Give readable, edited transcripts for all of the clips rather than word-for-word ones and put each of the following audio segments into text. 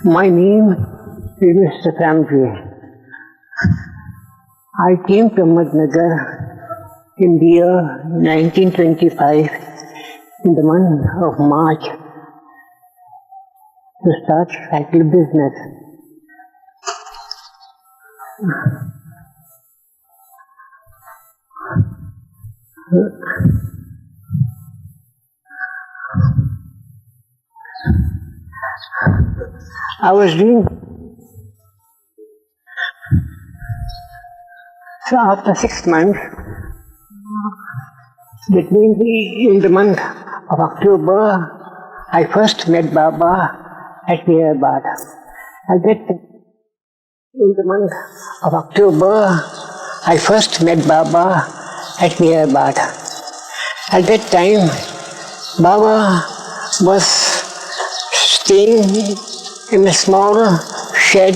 My name is Mr. Beramji. I came to Ahmednagar in the year 1925 in the month of March to start cycle business. I was doing, so after 6 months, between in the month of October, I first met Baba at MeherBabaLibrary. In the month of October, I first met Baba at MeherBabaLibrary. At that time, Baba was staying in a small shed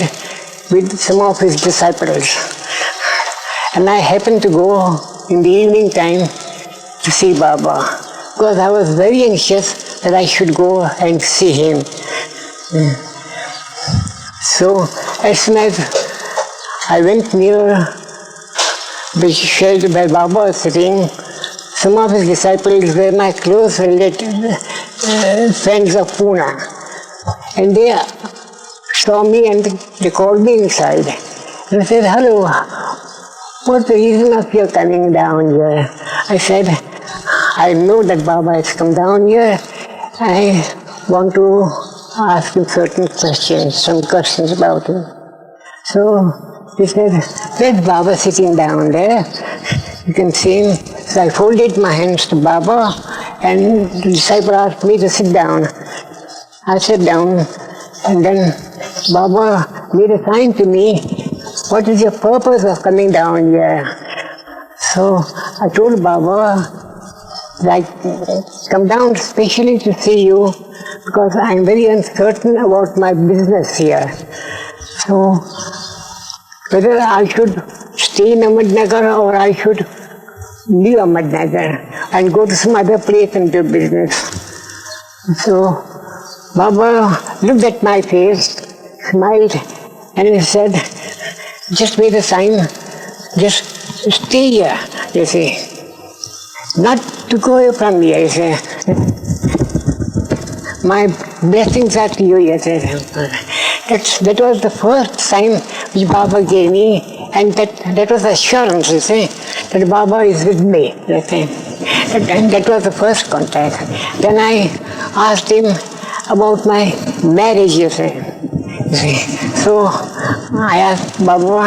with some of his disciples. And I happened to go in the evening time to see Baba, because I was very anxious that I should go and see him. So as soon as I went near the shed where Baba was sitting, some of his disciples were my close friends of Pune. And they saw me and they called me inside. And I said, "Hello, what's the reason of your coming down here?" I said, "I know that Baba has come down here. I want to ask him certain questions, some questions about him." So he said, "There's Baba sitting down there. You can see him." So I folded my hands to Baba and the disciple asked me to sit down. I sat down and then Baba made a sign to me, "What is your purpose of coming down here?" So I told Baba that I come down specially to see you because I am very uncertain about my business here. So whether I should stay in Ahmednagar or I should leave Ahmednagar and go to some other place and do business. So Baba looked at my face, smiled, and he said, "Just made a sign, just stay here," you see. "Not to go away from here," you say. "My blessings are to you," you say. That was the first sign which Baba gave me, and that was assurance, you see, that Baba is with me, you see. And that was the first contact. Then I asked him about my marriage, you see. So I asked Baba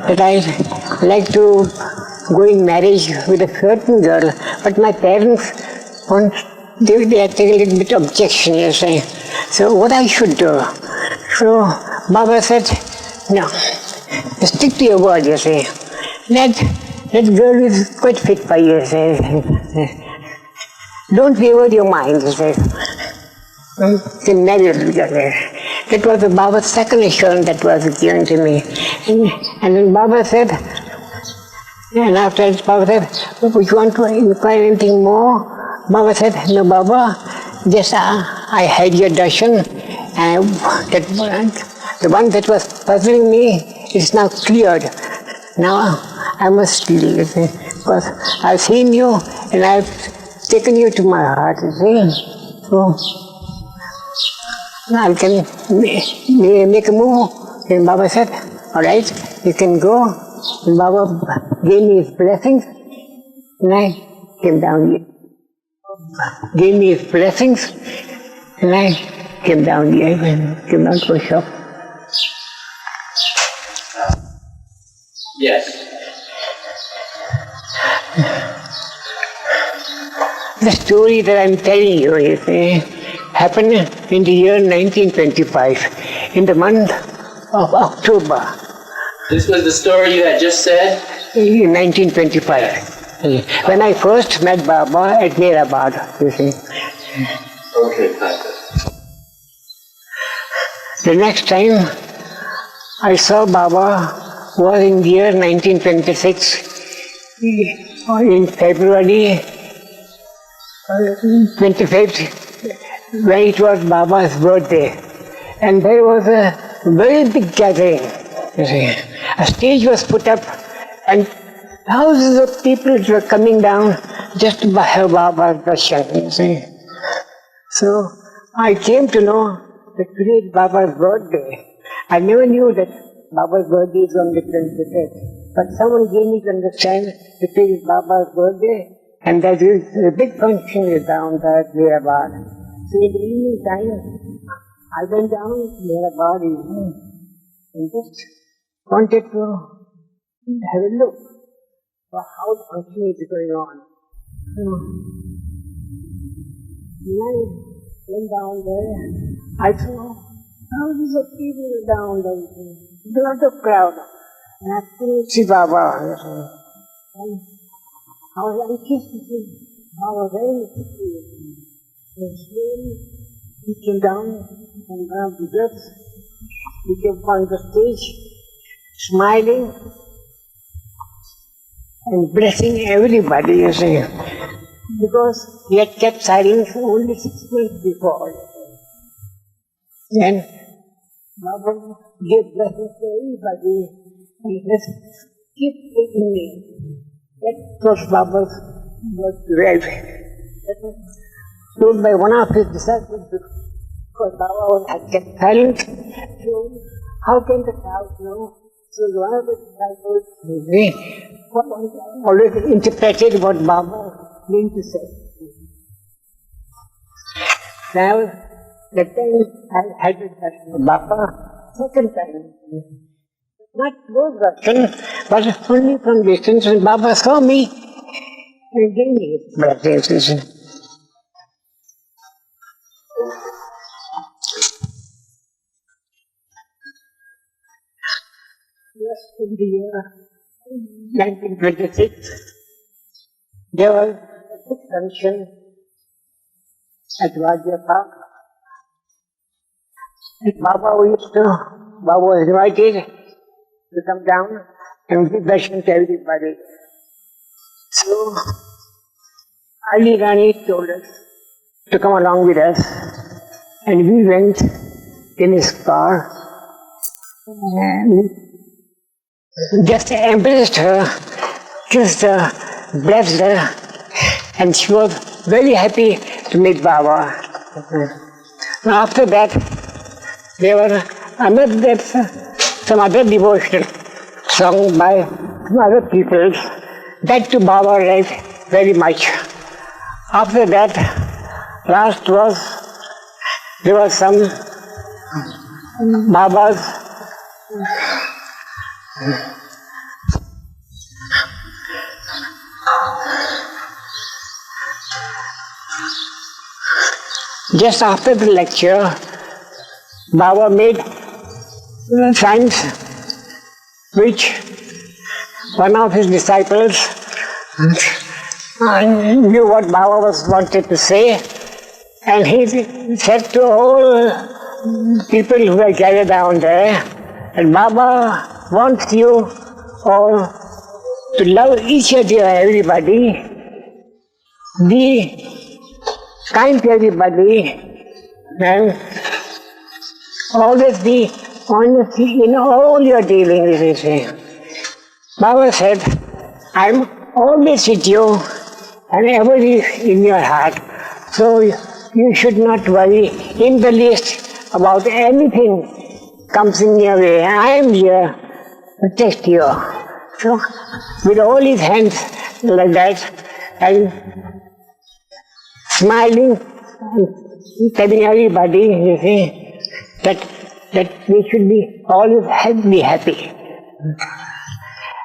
that I'd like to go in marriage with a certain girl, but my parents they are taking a little bit of objection, you see. So what I should do? So Baba said, "No, stick to your word, you see. That girl is quite fit for you, you see. Don't waver your mind, you see. You can marry her." That was Baba's second assurance that was given to me. And then Baba said, and after that Baba said, "Would you want to inquire anything more?" Baba said, "No, Baba, just I had your darshan, and the one that was puzzling me is now cleared. Now I must leave, because I've seen you and I've taken you to my heart, you see. So I can make a move." And Baba said, "All right, you can go." And Baba gave me his blessings, and I came down here. Gave me his blessings, and I came down here and came down to a shop. Yes. The story that I'm telling you is, happened in the year 1925, in the month of October. This was the story you had just said? In 1925. When I first met Baba at MeherBabaLibrary, you see. Okay, The next time I saw Baba was in the year 1926 in February 25th, when it was Baba's birthday. And there was a very big gathering. You see. A stage was put up and thousands of people were coming down just to have Baba's darshan, you see. So I came to know that today is Baba's birthday. I never knew that Baba's birthday is on the 25th. But someone gave me to understand that today is Baba's birthday and that is a big function is down there at Meherabad. So in the evening time, I went down to Meherabad and just wanted to have a look for how the function is going on. So, when I went down there, I saw thousands of people down there, a lot of crowd, and I couldn't see Baba. And I was anxious to see Baba very quickly. And slowly he came down from one of the steps. He came on the stage, smiling and blessing everybody, you see, because he had kept silence only 6 months before. Then Baba gave blessings to everybody and just keep taking me. That was Baba's word. That was told by one of his disciples because Baba had kept silent. So how can the crowd know? So one of the disciples always interpreted what Baba meant to say. Now, that time I had it at Baba, second time. Not close darshan, but only from distance. And Baba saw me and gave me his blessings. In the year 1926, there was a big function at Wajia Park. And Baba was invited to come down and give darshan to everybody. So, Ali Rani told us to come along with us, and we went in his car and just embraced her, kissed her, blessed her, and she was very happy to meet Baba. After that, there were some other devotional sung by some other people that to Baba liked very much. After that, last was, there was some Baba's just after the lecture, Baba made signs which one of his disciples knew what Baba was wanted to say, and he said to all people who were gathered down there, and Baba wants you all to love each other, everybody, be kind to everybody, and always be honest in all your dealings, you see. Baba said, I'm always with you and ever in your heart, so you should not worry in the least about anything comes in your way. I am here to protect you. So, with all his hands like that, and smiling and telling everybody, you see, that we should be always be happy.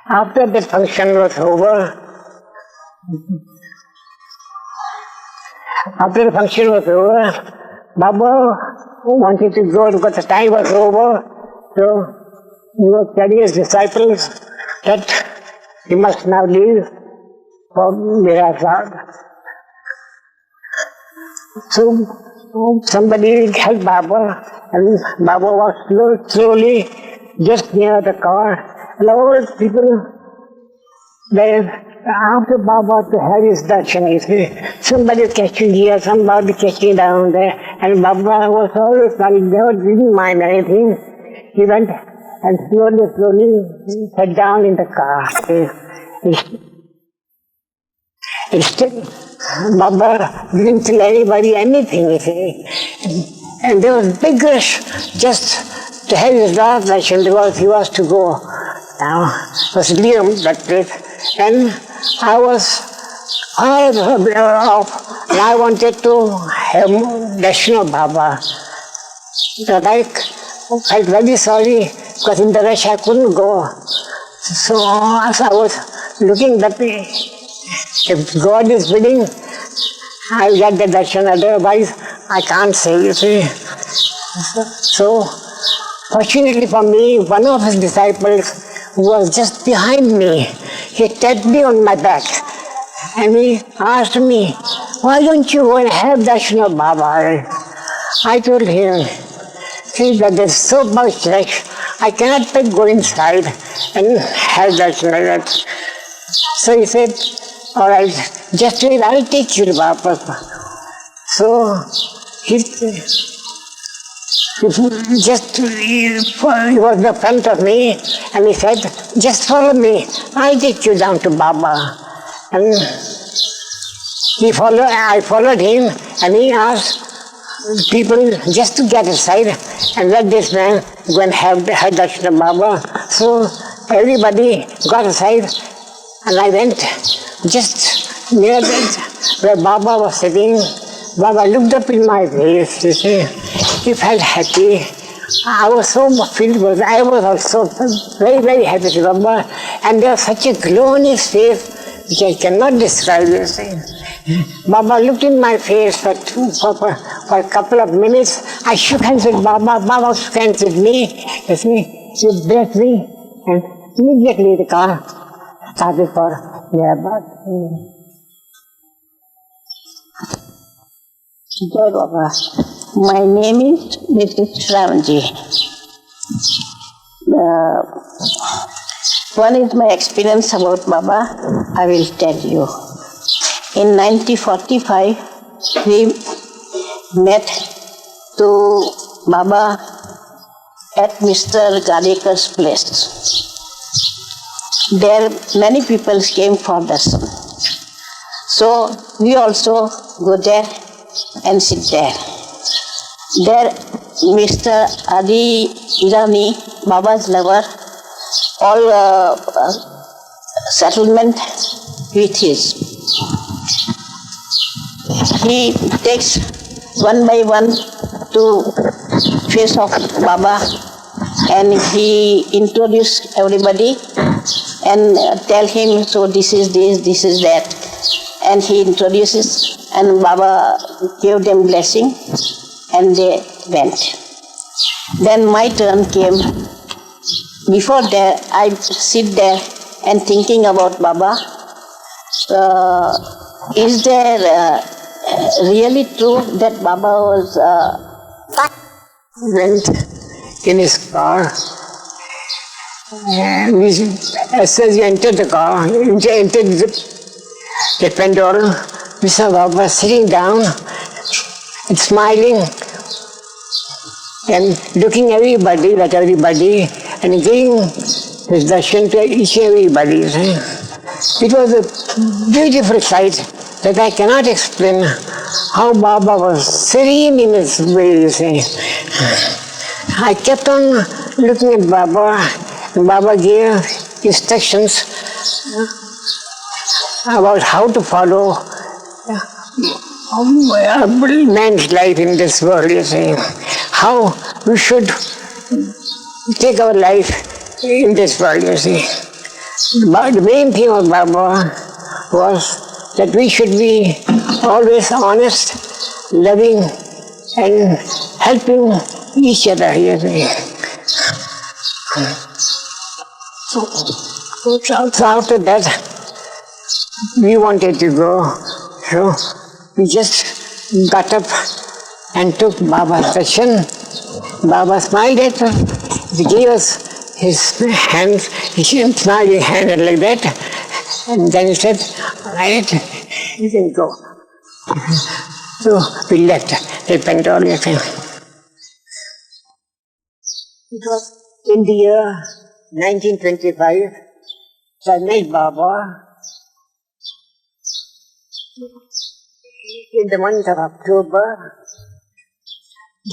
After the function was over, Baba wanted to go because the time was over, so he was telling his disciples that he must now leave for Meherabad. So somebody helped Baba, and Baba was slowly just near the car, and all people were after Baba to have his darshan, you see, somebody catching here, somebody catching down there, and Baba was always like, never didn't mind anything. He went and slowly sat down in the car. Instead, Baba didn't tell anybody anything, you see. And there was big rush just to have his last darshan because he was to go. Now, it was near that place. And I was far off, and I wanted to have darshan of Baba. But I felt very sorry because in the rush I couldn't go. So as I was looking that way, if God is willing, I'll get the darshan, otherwise I can't say, you see. So, fortunately for me, one of his disciples who was just behind me, he tapped me on my back and he asked me, why don't you go and have darshan of Baba? I told him, see that there's so much rush, I cannot go inside and have darshan like that. So he said, all right, just wait, I'll take you to Baba. So he was in front of me and he said, just follow me, I'll take you down to Baba. And I followed him and he asked people just to get aside and let this man go and have darshan of Baba. So everybody got aside and I went just near where Baba was sitting. Baba looked up in my face, you see. He felt happy. I was so filled with, I was also very, very happy to Baba. And there was such a glow on his face, which I cannot describe, you see. Baba looked in my face for a couple of minutes. I shook hands with Baba. Baba shook hands with me. You see, he blessed me. And immediately the car started for MeherBabaLibrary. Jai Baba. My name is Mrs. Ramji. One is my experience about Baba, I will tell you. In 1945, we met to Baba at Mr. Gadekar's place. There many people came for darshan. So we also go there and sit there. There Mr. Adi Irani, Baba's lover, all settlement with his. He takes one by one to face of Baba and he introduces everybody and tell him, so this is this, this is that. And he introduces and Baba gave them blessing and they went. Then my turn came. Before that, I sit there and thinking about Baba. Is there really true that Baba was went in his car. As soon as he entered the car, he entered the Pandora, we saw Baba sitting down and smiling and looking everybody, at everybody, and giving his darshan to each and everybody. It was a beautiful sight that I cannot explain how Baba was serene in his way, you see. I kept on looking at Baba, and Baba gave instructions about how to follow a man's life in this world, you see. How we should take our life in this world, you see. But the main thing of Baba was that we should be always honest, loving, and helping each other, you see. So after that, we wanted to go, so we just got up and took Baba's darshan. Baba smiled at us, he gave us his hands, his smiling hand like that, And then he said, right, you can go. So we left. They went all the time. It was in the year 1925. So I met Baba in the month of October,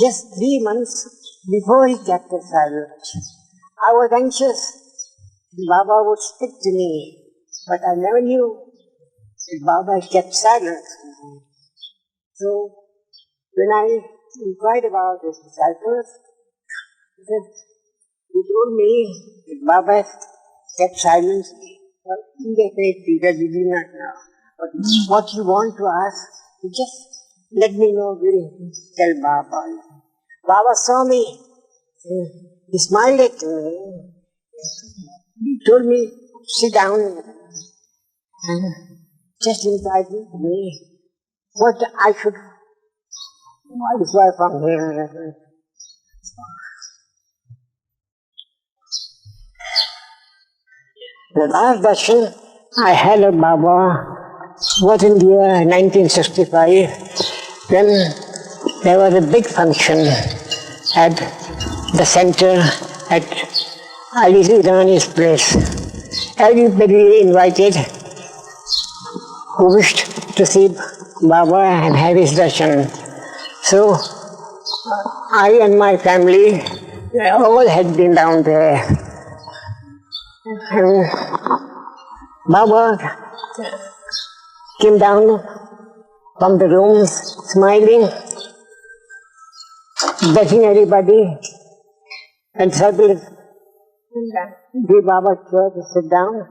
just 3 months before he kept the silence. I was anxious Baba would speak to me, but I never knew that Baba kept silence. So when I inquired about his disciples, he told me that Baba kept silence. They said, Peter, we do not know. But what you want to ask, you just let me know, we'll tell Baba. Baba saw me. He smiled at me. He told me, sit down and just inquired me what I should require from him. The last darshan I had of Baba was in the year 1965, when there was a big function at the center at Ali Irani's place. Everybody invited who wished to see Baba and have his darshan. So I and my family all had been down there. And Baba came down from the room smiling, begging everybody, and circled, gave Baba a chair to sit down.